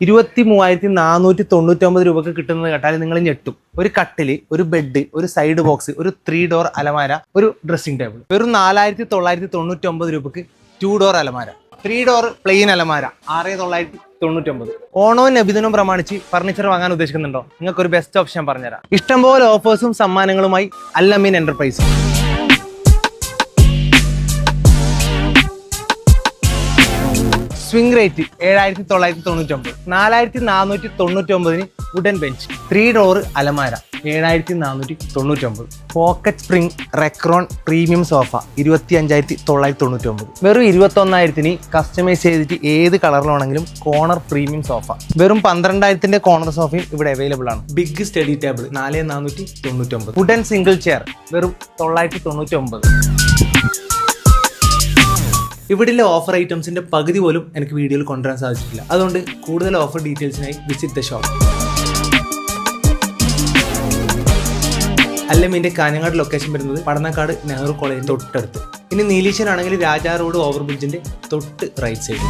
23,499 രൂപക്ക് കിട്ടുന്നത് കേട്ടാൽ നിങ്ങൾ ഞെട്ടും. ഒരു കട്ടില്, ഒരു ബെഡ്, ഒരു സൈഡ് ബോക്സ്, ഒരു 3 ഡോർ അലമാര, ഒരു ഡ്രസ്സിംഗ് ടേബിൾ. വെറും 4,999 രൂപക്ക് 2 ഡോർ അലമാര, 3 ഡോർ പ്ലെയിൻ അലമാര 6,999. ഓണവും നബിദിനവും പ്രമാണിച്ച് ഫർണിച്ചർ വാങ്ങാൻ ഉദ്ദേശിക്കുന്നുണ്ടോ? നിങ്ങൾക്ക് ഒരു ബെസ്റ്റ് ഓപ്ഷൻ പറഞ്ഞുതരാം. ഇഷ്ടംപോലെ ഓഫേഴ്സും സമ്മാനങ്ങളുമായി Al Ameen enterprise. Swing rate 7,999. 4,499 wooden bench, 3 door അലമാര 7,499. Pocket spring Recron premium sofa 25,999. വെറും 21,000 കസ്റ്റമൈസ് ചെയ്തിട്ട് ഏത് കളറിലാണെങ്കിലും കോർണർ പ്രീമിയം സോഫ. വെറും 12,000 കോർണർ സോഫയും ഇവിടെ അവൈലബിൾ ആണ്. Big study table 4,499. Wooden single chair വെറും 999. ഇവിടെയുള്ള ഓഫർ ഐറ്റംസിന്റെ പകുതി പോലും എനിക്ക് വീഡിയോയിൽ കൊണ്ടുവരാൻ സാധിച്ചിട്ടില്ല. അതുകൊണ്ട് കൂടുതൽ ഓഫർ ഡീറ്റെയിൽസിനായി വിസിറ്റ് ദ ഷോപ്പ്. അൽ അമീന്റെ കാഞ്ഞങ്ങാട് ലൊക്കേഷൻ വരുന്നത് പടന്നക്കാട് നെഹ്റു കോളേജിന്റെ തൊട്ടടുത്ത്. ഇനി നീലീശ്വരാണെങ്കിൽ രാജാ റോഡ് ഓവർ ബ്രിഡ്ജിന്റെ തൊട്ട് റൈറ്റ് സൈഡിൽ.